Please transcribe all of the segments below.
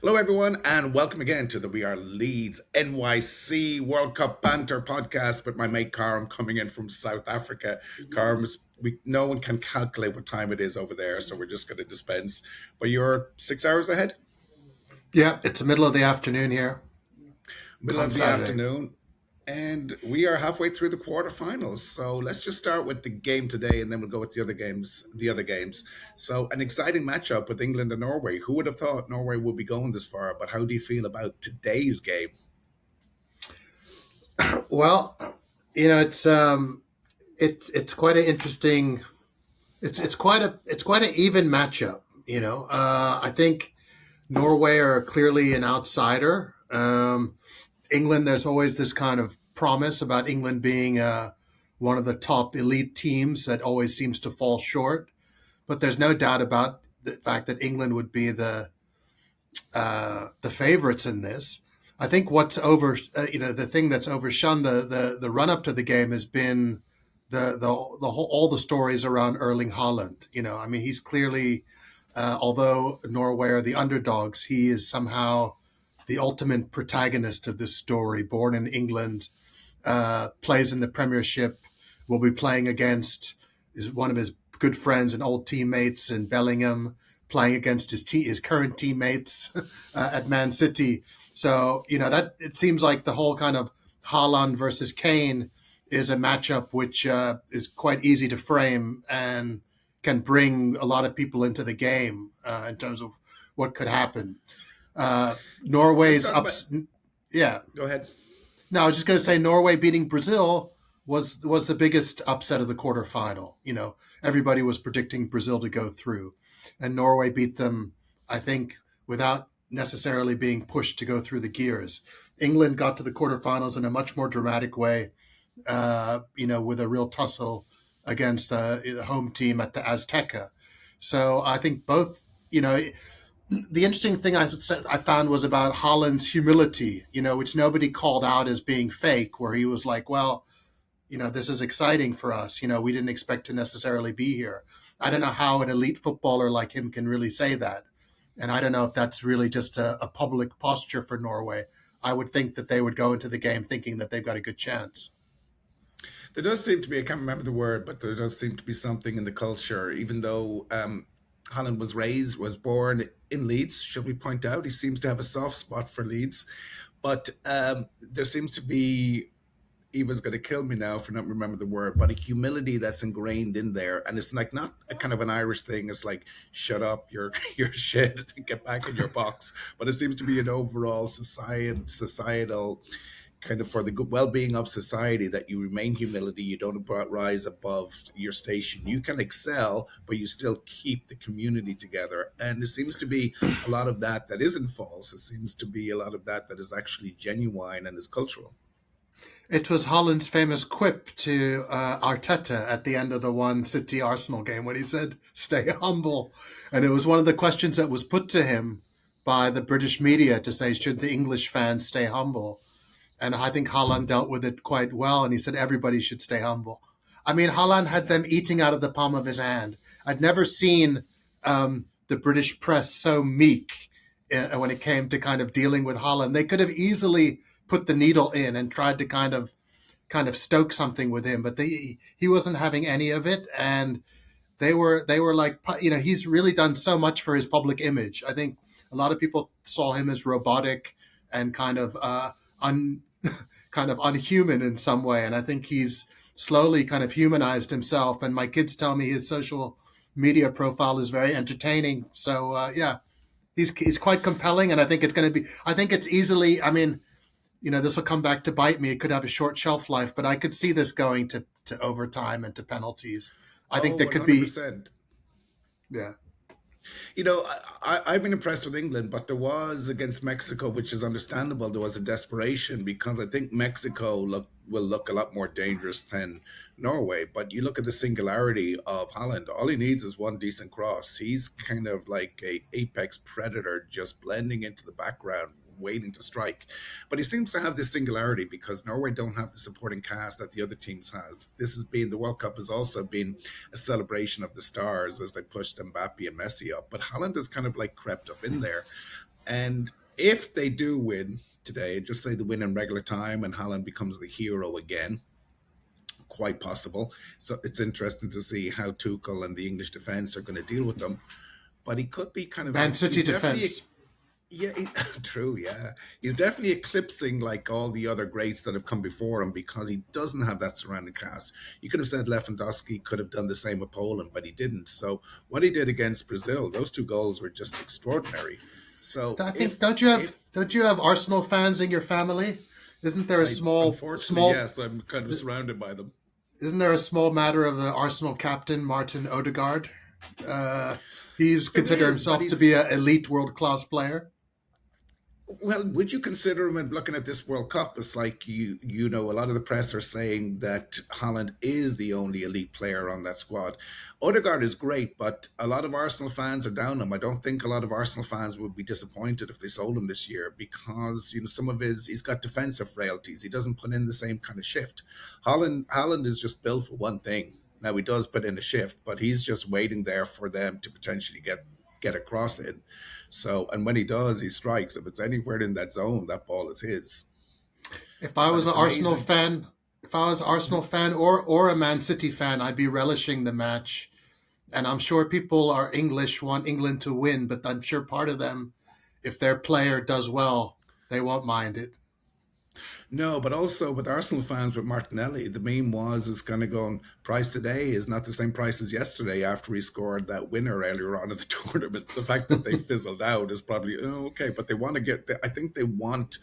Hello, everyone, and welcome again to the We Are Leeds NYC World Cup Banter podcast with my mate Karam coming in from South Africa. Karam, no one can calculate what time it is over there, so we're just going to dispense. But you're 6 hours ahead, Yeah, it's the middle of the afternoon here middle on of the Saturday. afternoon, and we are halfway through the quarterfinals. So let's just start with the game today, and then we'll go with the other games. The other games. So an exciting matchup with England and Norway. Who would have thought Norway would be going this far? But how do you feel about today's game? Well, it's quite an interesting. It's quite an even matchup. I think Norway are clearly an outsider. England, there's always this kind of promise about England being one of the top elite teams that always seems to fall short. But there's no doubt about the fact that England would be the favorites in this. I think the thing that's overshone the run up to the game has been the whole all the stories around Erling Haaland. I mean, he's clearly, although Norway are the underdogs, he is somehow the ultimate protagonist of this story. Born in England, plays in the Premiership, will be playing against is one of his good friends and old teammates in Bellingham, playing against his current teammates at Man City. So that it seems like the whole kind of Haaland versus Kane is a matchup which is quite easy to frame and can bring a lot of people into the game in terms of what could happen. Let's Norway's talk about. ups, yeah, Go ahead. no, I was just going to say Norway beating Brazil was the biggest upset of the quarterfinal. Everybody was predicting Brazil to go through, and Norway beat them. I think without necessarily being pushed to go through the gears. England got to the quarterfinals in a much more dramatic way. With a real tussle against the home team at the Azteca. So I think both. The interesting thing I found was about Holland's humility, which nobody called out as being fake, where he was like, well, this is exciting for us. We didn't expect to necessarily be here. I don't know how an elite footballer like him can really say that. And I don't know if that's really just a public posture for Norway. I would think that they would go into the game thinking that they've got a good chance. There does seem to be, I can't remember the word, but there does seem to be something in the culture, even though Holland was born in Leeds, should we point out? He seems to have a soft spot for Leeds. But there seems to be, he was going to kill me now for not remember the word, but a humility that's ingrained in there. And it's like not a kind of an Irish thing. It's like, shut up, you're shit, get back in your box. But it seems to be an overall societal kind of for the good well-being of society that you remain humility, you don't rise above your station, you can excel but you still keep the community together. And it seems to be a lot of that isn't false. It seems to be a lot of that is actually genuine and is cultural. It was Holland's famous quip to Arteta at the end of the one City Arsenal game when he said, "Stay humble," and it was one of the questions that was put to him by the British media to say, "Should the English fans stay humble?" And I think Holland dealt with it quite well, and he said everybody should stay humble. I mean, Holland had them eating out of the palm of his hand. I'd never seen the British press so meek when it came to kind of dealing with Holland. They could have easily put the needle in and tried to kind of stoke something with him, but he wasn't having any of it, and they were like, he's really done so much for his public image. I think a lot of people saw him as robotic and un, kind of unhuman in some way, and I think he's slowly kind of humanized himself. And my kids tell me his social media profile is very entertaining. So yeah, he's quite compelling, and I think it's going to be. I think it's easily. I mean, this will come back to bite me. It could have a short shelf life, but I could see this going to overtime and to penalties. I think Oh, there could be, 100%. yeah. I've been impressed with England, but there was against Mexico, which is understandable. There was a desperation because I think Mexico will look a lot more dangerous than Norway. But you look at the singularity of Holland. All he needs is one decent cross. He's kind of like a apex predator, just blending into the background, waiting to strike. But he seems to have this singularity because Norway don't have the supporting cast that the other teams have. This has been the World Cup has also been a celebration of the stars as they pushed Mbappe and Messi up. But Holland has kind of like crept up in there. And if they do win today, just say they win in regular time and Haaland becomes the hero again, quite possible. So it's interesting to see how Tuchel and the English defence are going to deal with them. But he could be kind of, Man City he's definitely, defense. yeah, true, yeah. He's definitely eclipsing like all the other greats that have come before him because he doesn't have that surrounding cast. You could have said Lewandowski could have done the same with Poland, but he didn't. So what he did against Brazil, those two goals were just extraordinary. So I think if don't you have Arsenal fans in your family? Isn't there a I unfortunately small yes, I'm kind of surrounded by them. isn't there a small matter of the Arsenal captain Martin Odegaard? Uh, he's There considered is, but himself to he's be an elite world class player. well, would you consider him and looking at this World Cup? It's like a lot of the press are saying that Holland is the only elite player on that squad. Odegaard is great, but a lot of Arsenal fans are down him. I don't think a lot of Arsenal fans would be disappointed if they sold him this year because some of he's got defensive frailties. He doesn't put in the same kind of shift. Holland is just built for one thing. Now he does put in a shift, but he's just waiting there for them to potentially get a cross in. So, and when he does, he strikes. If it's anywhere in that zone, that ball is his. If I But was an it's Arsenal amazing. fan, if I was an Arsenal fan or a Man City fan, I'd be relishing the match. And I'm sure people are English, want England to win, but I'm sure part of them, if their player does well, they won't mind it. No, but also with Arsenal fans with Martinelli, the meme is kind of going, price today is not the same price as yesterday after he scored that winner earlier on in the tournament. The fact that they fizzled out is probably, okay, but they want to I think they want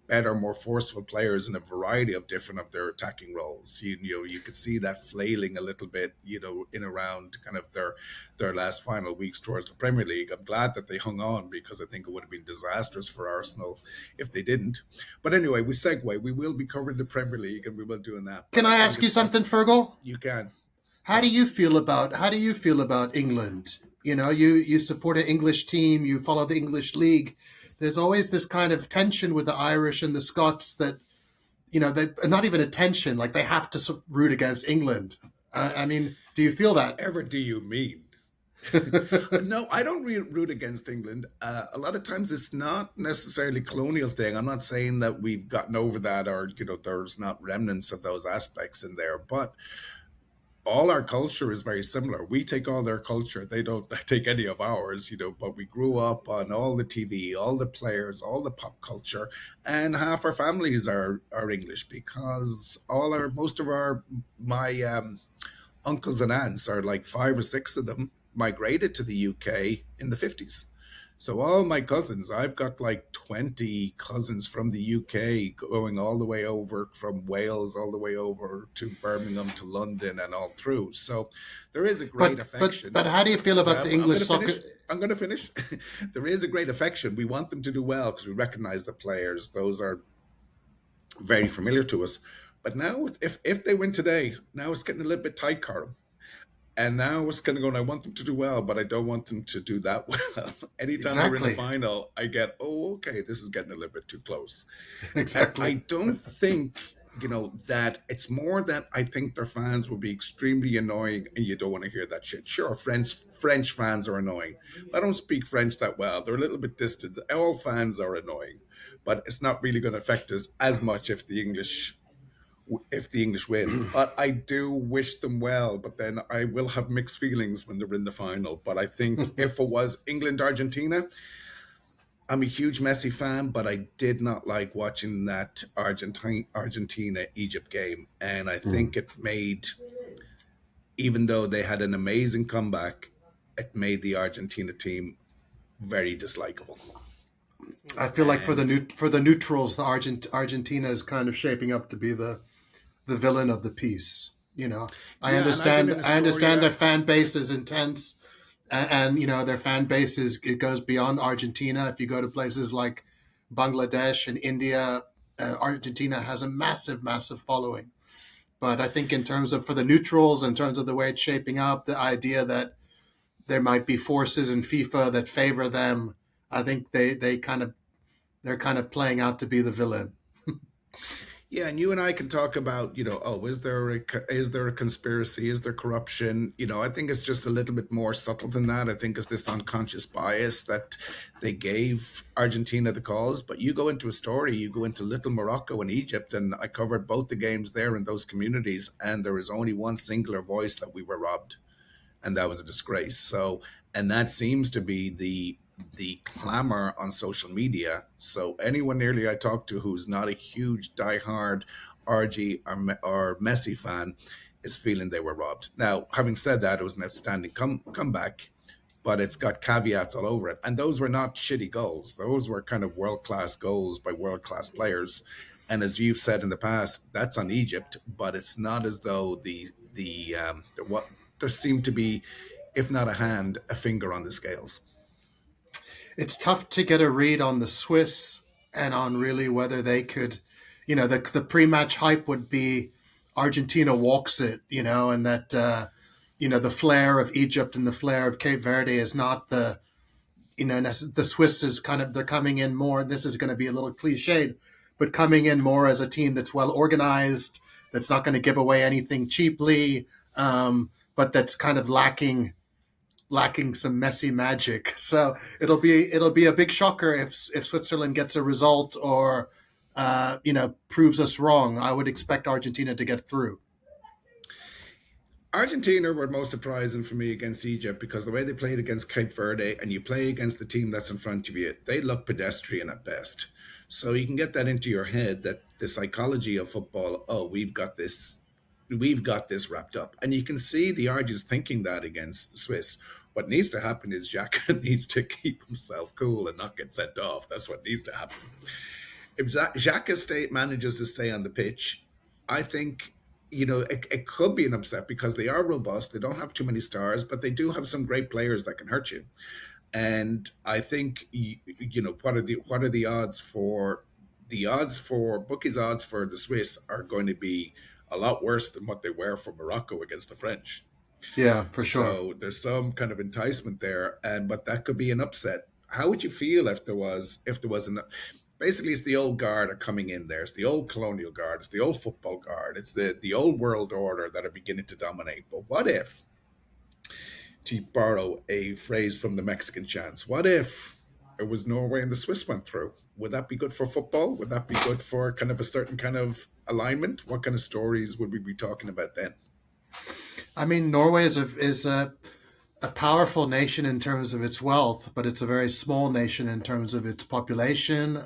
better, more forceful players in a variety of different of their attacking roles. You could see that flailing a little bit, in around kind of their last final weeks towards the Premier League. I'm glad that they hung on because I think it would have been disastrous for Arsenal if they didn't. But anyway, we segue. We will be covering the Premier League and we will doing that. But Can I I think ask you it's something, Fergal? you can. How do you feel about England? You know, you support an English team, you follow the English league. There's always this kind of tension with the Irish and the Scots that they not even a tension, like they have to root against England. I mean, do you feel that? Whatever do you mean? No, I don't root against England. A lot of times it's not necessarily a colonial thing. I'm not saying that we've gotten over that or, there's not remnants of those aspects in there. But all our culture is very similar. We take all their culture. They don't take any of ours, but we grew up on all the TV, all the players, all the pop culture, and half our families are English because most of my uncles and aunts are like five or six of them migrated to the UK in the 50s. So all my cousins, I've got like 20 cousins from the UK going all the way over from Wales, all the way over to Birmingham to London and all through. So there is a great But affection. how do you feel about the Well, I'm English going to soccer? finish. I'm going to finish. There is a great affection. We want them to do well because we recognize the players. Those are very familiar to us. But now, if they win today, now it's getting a little bit tight, Karam. And now it's kind of going, I want them to do well, but I don't want them to do that well. Anytime they're in the Exactly, final, I get, oh, okay, this is getting a little bit too close. And I exactly. don't think, that it's more that I think their fans will be extremely annoying and you don't want to hear that shit. Sure, French fans are annoying. I don't speak French that well. They're a little bit distant. All fans are annoying, but it's not really going to affect us as much if the English win. But I do wish them well. But then I will have mixed feelings when they're in the final. But I think if it was England Argentina, I'm a huge Messi fan, but I did not like watching that Argentina Egypt game, and I Mm. think even though they had an amazing comeback, it made the Argentina team very dislikable. I feel like And for the neutrals, Argentina is kind of shaping up to be the villain of the piece. yeah, and I've been in I understand their Astoria. fan base is intense, and their fan base it goes beyond Argentina. If you go to places like Bangladesh and India, Argentina has a massive, massive following. But I think in terms of for the neutrals, in terms of the way it's shaping up, the idea that there might be forces in FIFA that favor them, I think they're kind of playing out to be the villain. Yeah, and you and I can talk about, oh, is there a conspiracy? Is there corruption? I think it's just a little bit more subtle than that. I think it's this unconscious bias that they gave Argentina the calls. But you go into a story, you go into Little Morocco and Egypt, and I covered both the games there in those communities, and there was only one singular voice that we were robbed, and that was a disgrace. So, and that seems to be the clamor on social media. So anyone nearly I talk to who's not a huge diehard RG or Messi fan is feeling they were robbed. Now, having said that, it was an outstanding comeback, but it's got caveats all over it. And those were not shitty goals. Those were kind of world class goals by world class players. And as you've said in the past, that's on Egypt, but it's not as though the what there seemed to be, if not a hand, a finger on the scales. It's tough to get a read on the Swiss and on really whether they could, the pre-match hype would be Argentina walks it, and that, the flair of Egypt and the flair of Cape Verde is not the Swiss is kind of, they're coming in more. This is going to be a little cliched, but coming in more as a team that's well organized, that's not going to give away anything cheaply, but that's kind of lacking some messy magic. So it'll be a big shocker if Switzerland gets a result or proves us wrong. I would expect Argentina to get through. Argentina were most surprising for me against Egypt because the way they played against Cape Verde and you play against the team that's in front of you, they look pedestrian at best. So you can get that into your head that the psychology of football, oh, we've got this wrapped up. And you can see the Argies thinking that against the Swiss. What needs to happen is Xhaka needs to keep himself cool and not get sent off. That's what needs to happen. If Xhaka manages to stay on the pitch, I think it could be an upset because they are robust. They don't have too many stars, but they do have some great players that can hurt you. And I think what are the odds for bookies' odds for the Swiss are going to be a lot worse than what they were for Morocco against the French. Yeah, for sure. So there's some kind of enticement there, and but that could be an upset. How would you feel if there was an basically it's the old guard are coming in there. It's the old colonial guard. It's the old football guard. It's the old world order that are beginning to dominate. But what if, to borrow a phrase from the Mexican chants, what if it was Norway and the Swiss went through? Would that be good for football? Would that be good for kind of a certain kind of alignment? What kind of stories would we be talking about then? I mean, Norway is a powerful nation in terms of its wealth, but it's a very small nation in terms of its population.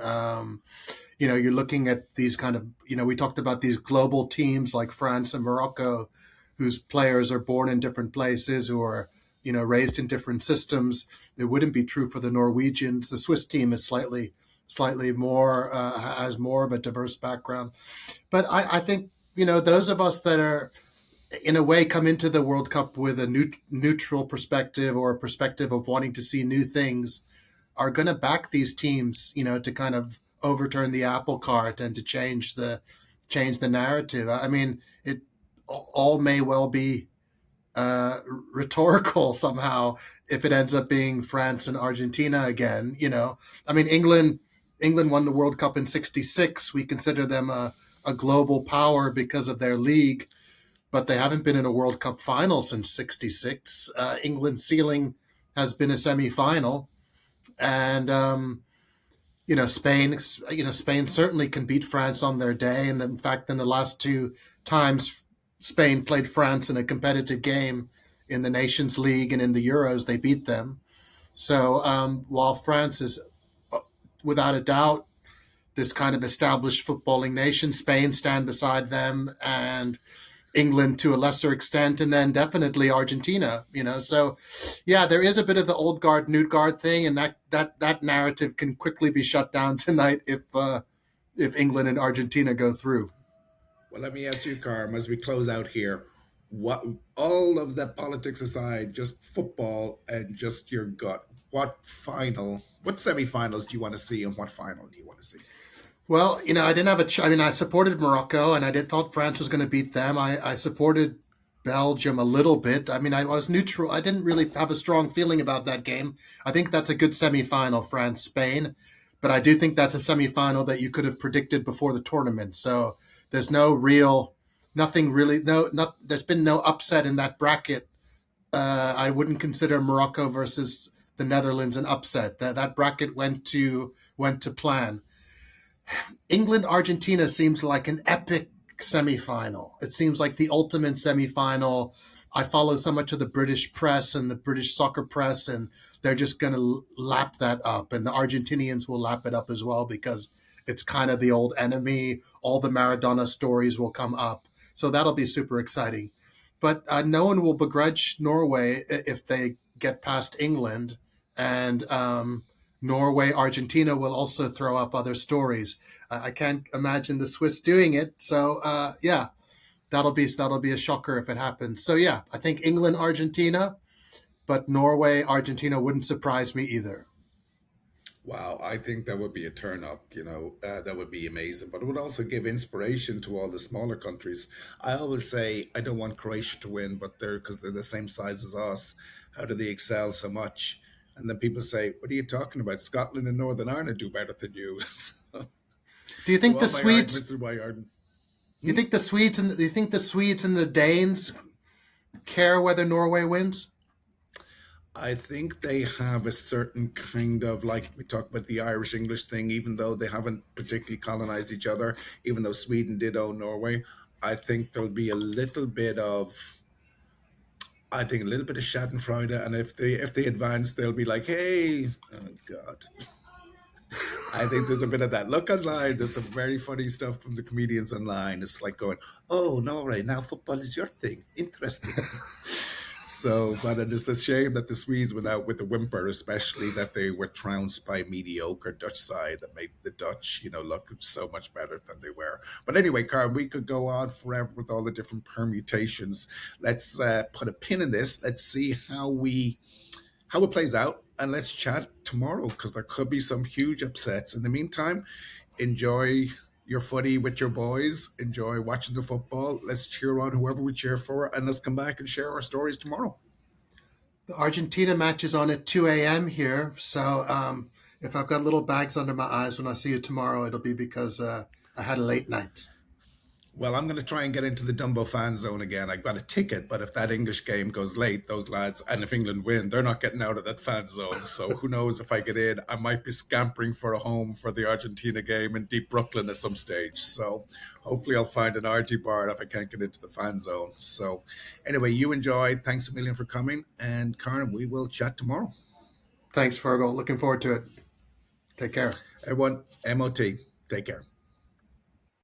You're looking at these kind of, we talked about these global teams like France and Morocco, whose players are born in different places, who are, raised in different systems. It wouldn't be true for the Norwegians. The Swiss team is slightly more, has more of a diverse background. But I think, those of us that are, in a way, come into the World Cup with a neutral perspective or a perspective of wanting to see new things are going to back these teams, to kind of overturn the apple cart and to change the narrative. I mean, it all may well be rhetorical somehow if it ends up being France and Argentina again. I mean, England won the World Cup in '66. We consider them a global power because of their league, but they haven't been in a World Cup final since '66. England's ceiling has been a semifinal, and Spain certainly can beat France on their day. And in fact, in the last two times Spain played France in a competitive game in the Nations League and in the Euros, they beat them. So while France is without a doubt this kind of established footballing nation, Spain stand beside them, and England to a lesser extent, and then definitely Argentina. So yeah, there is a bit of the old guard, new guard thing, and that narrative can quickly be shut down tonight if England and Argentina go through. Well, let me ask you, Karam, as we close out here, what all of that politics aside, just football and just your gut, what semifinals do you want to see, and what final do you want to see? Well, I didn't have I mean, I supported Morocco, and I did thought France was going to beat them. I supported Belgium a little bit. I mean, I was neutral. I didn't really have a strong feeling about that game. I think that's a good semifinal, France Spain. but I do think that's a semifinal that you could have predicted before the tournament. So there's no real, nothing really, there's been no upset in that bracket. I wouldn't consider Morocco versus the Netherlands an upset. That bracket went to plan. England Argentina seems like an epic semifinal. It seems like the ultimate semifinal. I follow so much of the British press and the British soccer press, and they're just going to lap that up. And the Argentinians will lap it up as well because it's kind of the old enemy. All the Maradona stories will come up. So that'll be super exciting. But no one will begrudge Norway if they get past England. And Norway, Argentina will also throw up other stories. I can't imagine the Swiss doing it. So yeah, that'll be a shocker if it happens. So yeah, I think England, Argentina, but Norway, Argentina wouldn't surprise me either. Wow, I think that would be a turn up, that would be amazing. But it would also give inspiration to all the smaller countries. I always say I don't want Croatia to win, but because they're the same size as us. How do they excel so much? And then people say, what are you talking about? Scotland and Northern Ireland do better than you. Do you So think the all my Swedes? arguments are why Ireland. You Hmm? think the Swedes and do you think the Swedes and the Danes care whether Norway wins? I think they have a certain kind of, like we talk about the Irish English thing, even though they haven't particularly colonized each other, even though Sweden did own Norway. I think there'll be a little bit of, I think a little bit of Schadenfreude, and if they advance, they'll be like, "Hey, oh God." I think there's a bit of that. Look online. There's some very funny stuff from the comedians online. It's like going, "Oh, Norway, now football is your thing. Interesting." So, but it is a shame that the Swedes went out with a whimper, especially that they were trounced by mediocre Dutch side that made the Dutch, look so much better than they were. But anyway, Carl, we could go on forever with all the different permutations. Let's put a pin in this. Let's see how it plays out, and let's chat tomorrow because there could be some huge upsets. In the meantime, enjoy your footy with your boys. Enjoy watching the football. Let's cheer on whoever we cheer for, and let's come back and share our stories tomorrow. The Argentina match is on at 2 a.m. here, so if I've got little bags under my eyes when I see you tomorrow, it'll be because I had a late night. Well, I'm going to try and get into the Dumbo fan zone again. I got a ticket, but if that English game goes late, those lads, and if England win, they're not getting out of that fan zone. So who knows if I get in? I might be scampering for a home for the Argentina game in deep Brooklyn at some stage. So hopefully I'll find an RG bar if I can't get into the fan zone. So anyway, you enjoy. Thanks a million for coming. And Karen, we will chat tomorrow. Thanks, Fergal. Looking forward to it. Take care. Everyone, MOT. Take care.